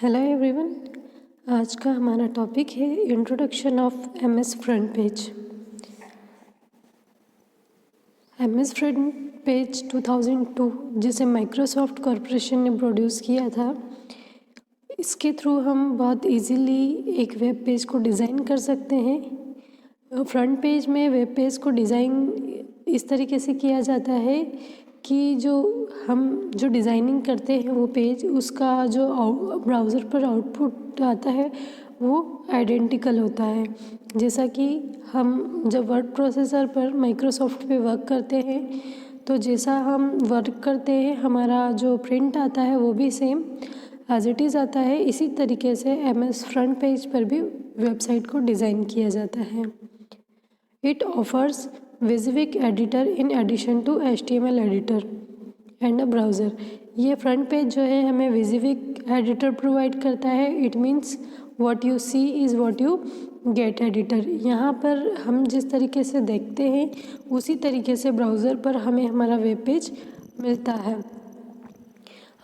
Hello everyone. आज का हमारा टॉपिक है introduction of MS front page. MS front page 2002 जिसे माइक्रोसॉफ्ट कॉरपोरेशन ने प्रोड्यूस किया था, इसके थ्रू हम बहुत इजीली एक वेब पेज को डिज़ाइन कर सकते हैं। फ्रंट पेज में वेब पेज को डिज़ाइन इस तरीके से किया जाता है कि जो डिज़ाइनिंग करते हैं वो पेज, उसका जो ब्राउज़र पर आउटपुट आता है वो आइडेंटिकल होता है। जैसा कि हम जब वर्ड प्रोसेसर पर माइक्रोसॉफ्ट पे वर्क करते हैं तो जैसा हम वर्क करते हैं हमारा जो प्रिंट आता है वो भी सेम एज इट इज़ आता है। इसी तरीके से एमएस फ्रंट पेज पर भी वेबसाइट को डिज़ाइन किया जाता है। It offers WYSIWYG editor in addition to HTML editor and a browser. ये फ्रंट पेज जो है हमें WYSIWYG एडिटर प्रोवाइड करता है। It means what you see is what you get editor. यहाँ पर हम जिस तरीके से देखते हैं उसी तरीके से ब्राउज़र पर हमें हमारा वेब पेज मिलता है।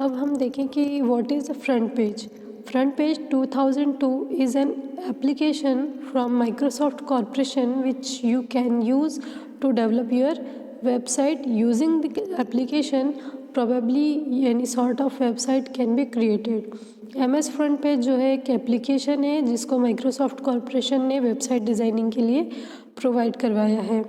अब हम देखें कि what is a front page. Front page 2002 is an application from Microsoft Corporation which you can use to develop your website. Using the application, probably any sort of website can be created. MS Front Page जो है एक application है जिसको Microsoft corporation ने website designing के लिए provide करवाया है।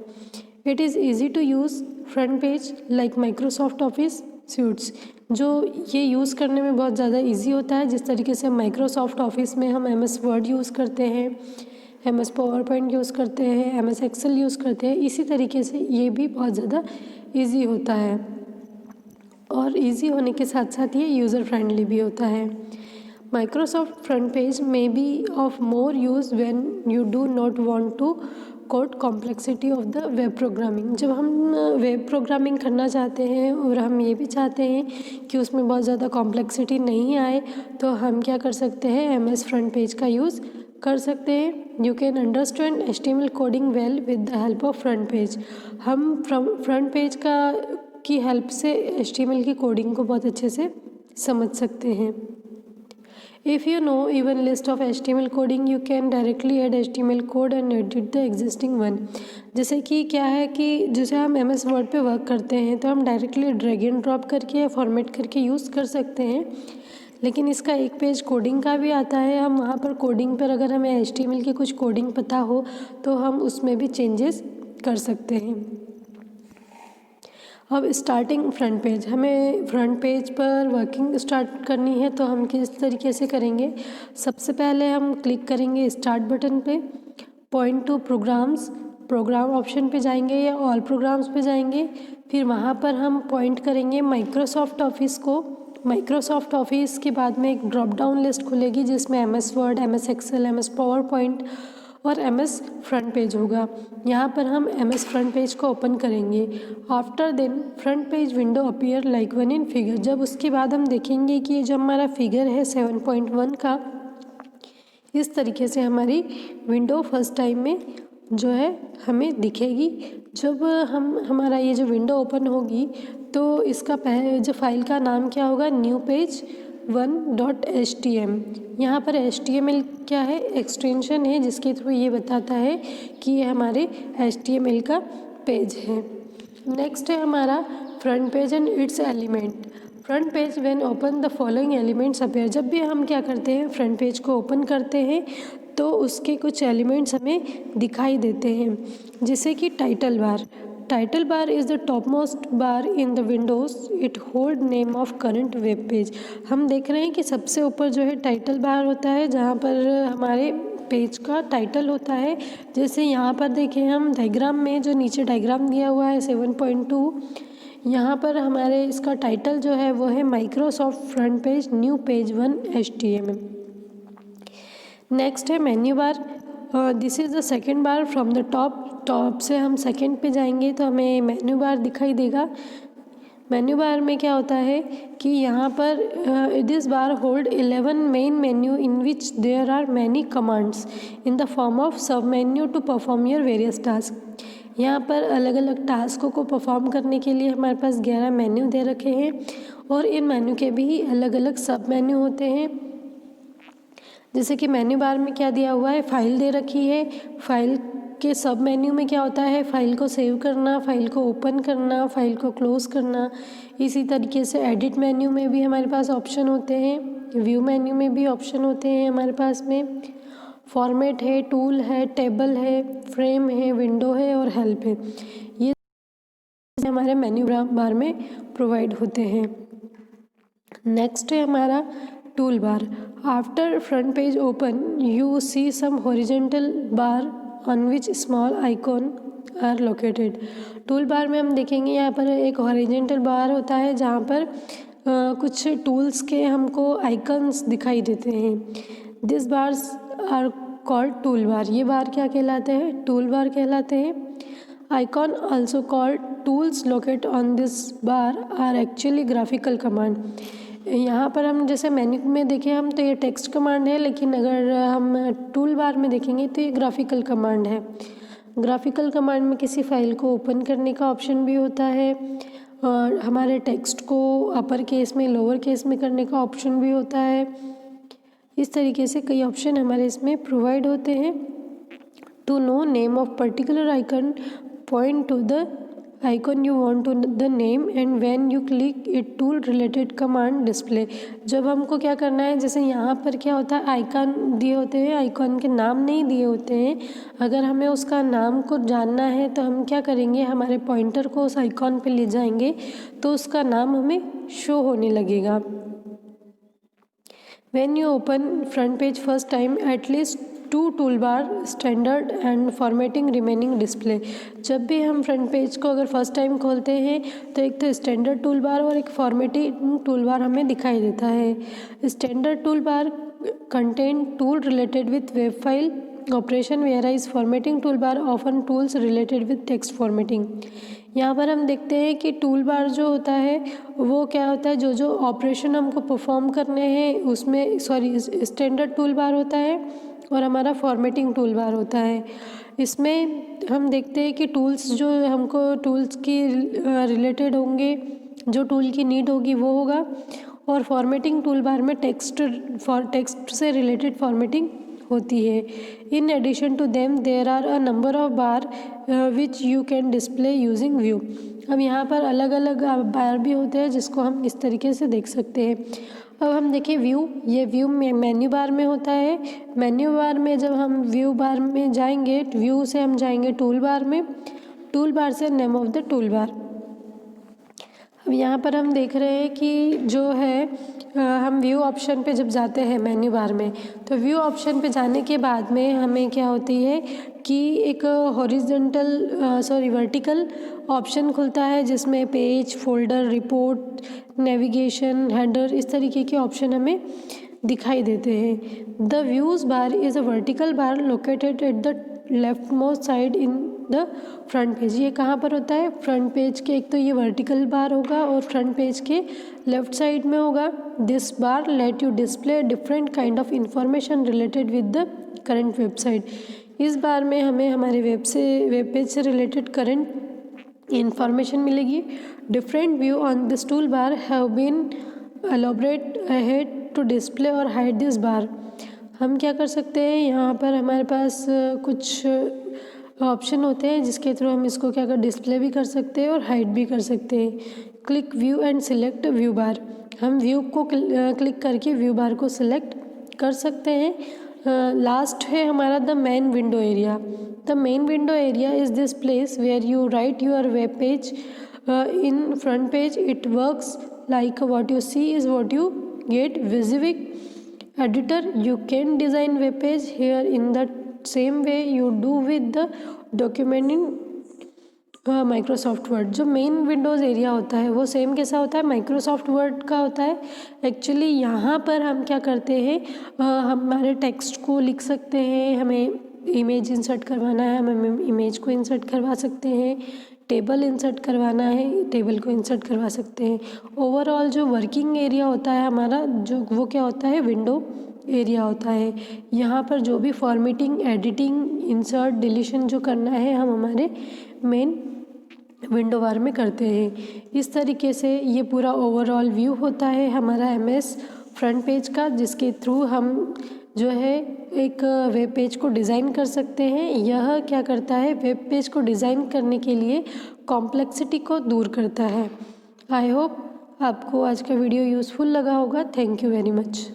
It is easy to use front page like Microsoft office suites, जो ये यूज़ करने में बहुत ज़्यादा इजी होता है। जिस तरीके से माइक्रोसॉफ्ट ऑफिस में हम MS वर्ड यूज़ करते हैं, MS पावर पॉइंट यूज़ करते हैं, MS एक्सेल यूज़ करते हैं, इसी तरीके से ये भी बहुत ज़्यादा इजी होता है और इजी होने के साथ साथ ये यूज़र फ्रेंडली भी होता है। Microsoft front page may be of more use when you do not want to code complexity of the web programming. जब हम वेब प्रोग्रामिंग करना चाहते हैं और हम ये भी चाहते हैं कि उसमें बहुत ज़्यादा कॉम्प्लेक्सिटी नहीं आए, तो हम क्या कर सकते हैं, MS फ्रंट पेज का यूज़ कर सकते हैं। You can understand HTML coding well with the help of front page. हम फ्रंट पेज की हेल्प से HTML की कोडिंग को बहुत अच्छे से समझ सकते हैं। If you know even list of HTML coding, you can directly add HTML code and edit the existing one. जैसे कि क्या है कि जैसे हम MS वर्ड पे वर्क करते हैं तो हम डायरेक्टली ड्रैग एंड ड्रॉप करके या फॉर्मेट करके यूज़ कर सकते हैं, लेकिन इसका एक पेज कोडिंग का भी आता है। हम वहाँ पर कोडिंग पर अगर हमें HTML की कुछ कोडिंग पता हो तो हम उसमें भी चेंजेस कर सकते हैं। अब स्टार्टिंग फ्रंट पेज, हमें फ्रंट पेज पर वर्किंग स्टार्ट करनी है तो हम किस तरीके से करेंगे। सबसे पहले हम क्लिक करेंगे स्टार्ट बटन पे, point to programs, program option पे जाएंगे या ऑल प्रोग्राम्स पे जाएंगे। फिर वहाँ पर हम पॉइंट करेंगे माइक्रोसॉफ्ट ऑफिस को। माइक्रोसॉफ्ट ऑफिस के बाद में एक ड्रॉप डाउन लिस्ट खुलेगी जिसमें MS word, MS excel, MS PowerPoint और MS फ्रंट पेज होगा। यहाँ पर हम MS फ्रंट पेज को ओपन करेंगे। After then front page window appear like one in figure. जब उसके बाद हम देखेंगे कि जो हमारा फिगर है 7.1 का, इस तरीके से हमारी विंडो फर्स्ट टाइम में जो है हमें दिखेगी। जब हमारा ये जो विंडो ओपन होगी तो इसका जो फाइल का नाम क्या होगा, न्यू पेज 1.htm। यहाँ पर HTML क्या है, एक्सटेंशन है जिसके थ्रू ये बताता है कि ये हमारे HTML का पेज है। नेक्स्ट है हमारा front page and it's element. Front page when open the following elements appear. जब भी हम क्या करते हैं, फ्रंट पेज को ओपन करते हैं तो उसके कुछ एलिमेंट्स हमें दिखाई देते हैं, जैसे कि title bar. Title bar is the top most bar in the Windows. It hold name of current web page. हम देख रहे हैं कि सबसे ऊपर जो है टाइटल बार होता है जहाँ पर हमारे पेज का टाइटल होता है। जैसे यहाँ पर देखें हम डायग्राम में, जो नीचे डायग्राम दिया हुआ है 7.2, यहाँ पर हमारे इसका टाइटल जो है वो है Microsoft front page new page 1 HTML। Next है menu bar. This is the second bar from the top से हम सेकेंड पे जाएंगे तो हमें मेन्यू बार दिखाई देगा। मेन्यू बार में क्या होता है कि यहाँ पर this bar hold 11 main menu in which there are many commands in the form of sub menu to perform your various task. यहाँ पर अलग अलग टास्कों को परफॉर्म करने के लिए हमारे पास 11 मेन्यू दे रखे हैं और इन मेन्यू के भी अलग अलग सब मेन्यू होते हैं। जैसे कि मेन्यू बार में क्या दिया हुआ है, फाइल दे रखी है। फाइल के सब मेन्यू में क्या होता है, फाइल को सेव करना, फाइल को ओपन करना, फाइल को क्लोज करना। इसी तरीके से एडिट मेन्यू में भी हमारे पास ऑप्शन होते हैं, व्यू मेन्यू में भी ऑप्शन होते हैं हमारे पास में। फॉर्मेट है, टूल है, टेबल है, फ्रेम है, विंडो है और हेल्प है। ये हमारे मेन्यू बार में प्रोवाइड होते हैं। नेक्स्ट है हमारा tool bar. After front page open you see some horizontal bar on which small icon are located. Tool bar में हम देखेंगे यहाँ पर एक हॉरिजेंटल बार होता है जहाँ पर कुछ टूल्स के हमको आइकन्स दिखाई देते हैं। This bars are called tool bar. ये बार क्या कहलाते हैं, टूल बार कहलाते हैं। Icon also called tools locate on this bar are actually graphical command. यहाँ पर हम जैसे मेन्यू में देखें हम तो ये टेक्स्ट कमांड है, लेकिन अगर हम टूल बार में देखेंगे तो ये ग्राफिकल कमांड है। ग्राफिकल कमांड में किसी फाइल को ओपन करने का ऑप्शन भी होता है और हमारे टेक्स्ट को अपर केस में लोअर केस में करने का ऑप्शन भी होता है। इस तरीके से कई ऑप्शन हमारे इसमें प्रोवाइड होते हैं। To know name of particular icon, point to the icon you want to the name and when you click it tool related command display. जब हमको क्या करना है, जैसे यहाँ पर क्या होता है, आइकन दिए होते हैं, आइकन के नाम नहीं दिए होते हैं। अगर हमें उसका नाम को जानना है तो हम क्या करेंगे, हमारे पॉइंटर को उस आइकन पे ले जाएंगे तो उसका नाम हमें शो होने लगेगा। When you open front page first time, at least 2 toolbar standard and formatting remaining display। जब भी हम फ्रंट पेज को अगर फर्स्ट टाइम खोलते हैं तो एक तो स्टैंडर्ड टूल बार और एक फॉर्मेटिंग टूल बार हमें दिखाई देता है। Standard tool bar contain tool related with web file operation, whereas formatting tool bar often tools related with text formatting. यहाँ पर हम देखते हैं कि टूल बार जो होता है वो क्या होता है, जो जो ऑपरेशन हमको परफॉर्म करने हैं उसमें स्टैंडर्ड टूल बार होता है और हमारा फॉर्मेटिंग टूल बार होता है। इसमें हम देखते हैं कि टूल्स जो हमको टूल्स की रिलेटेड होंगे, जो टूल की नीड होगी वो होगा, और फॉर्मेटिंग टूल बार में टेक्स्ट से रिलेटेड फॉर्मेटिंग होती है। In addition to them there are a number of bar which you can display using view. अब यहाँ पर अलग अलग बार भी होते हैं जिसको हम इस तरीके से देख सकते हैं। अब हम देखें व्यू, ये व्यू में मेन्यू बार में होता है। मेन्यू बार में जब हम व्यू बार में जाएंगे, व्यू से हम जाएंगे टूल बार में, टूल बार से name of the tool bar. अब यहाँ पर हम देख रहे हैं कि जो है हम व्यू ऑप्शन पे जब जाते हैं मेन्यू बार में, तो व्यू ऑप्शन पे जाने के बाद में हमें क्या होती है कि एक वर्टिकल ऑप्शन खुलता है जिसमें page, folder, report, navigation, header, इस तरीके के ऑप्शन हमें दिखाई देते हैं। The views bar is a vertical bar located at the left most side in the front page. ये कहाँ पर होता है, फ्रंट पेज के एक तो ये वर्टिकल बार होगा और फ्रंट पेज के लेफ्ट साइड में होगा। This bar let you display different kind of information related with the current website. इस बार में हमें हमारे वेब पेज से रिलेटेड करंट इंफॉर्मेशन मिलेगी। Different view on this tool bar have been elaborate ahead to display और hide this bar. हम क्या कर सकते हैं, यहाँ पर हमारे पास कुछ ऑप्शन होते हैं जिसके थ्रू हम इसको क्या कर डिस्प्ले भी कर सकते हैं और हाइड भी कर सकते हैं। Click view and select view bar. हम व्यू को क्लिक करके व्यू बार को सिलेक्ट कर सकते हैं। लास्ट है हमारा the main window area. The main window area is this place where you write your web page in front page. It works like what you see is what you get. WYSIWYG editor, you can design web page here in the same way you do with the document in Microsoft word. जो main Windows area होता है वो same कैसा होता है, Microsoft word का होता है। एक्चुअली यहाँ पर हम क्या करते हैं, हमारे टेक्स्ट को लिख सकते हैं, हमें इमेज इंसर्ट करवाना है, हम इमेज को इंसर्ट करवा सकते हैं, टेबल इंसर्ट करवाना है, टेबल को इंसर्ट करवा सकते हैं। ओवरऑल जो वर्किंग एरिया होता है हमारा, जो वो क्या होता है, विंडो एरिया होता है। यहाँ पर जो भी फॉर्मेटिंग, एडिटिंग, इंसर्ट, डिलीशन जो करना है हम हमारे मेन विंडो बार में करते हैं। इस तरीके से ये पूरा ओवरऑल व्यू होता है हमारा MS फ्रंट पेज का, जिसके थ्रू हम जो है एक वेब पेज को डिज़ाइन कर सकते हैं। यह क्या करता है, वेब पेज को डिज़ाइन करने के लिए कॉम्प्लेक्सिटी को दूर करता है। आई होप आपको आज का वीडियो यूज़फुल लगा होगा। Thank you very much.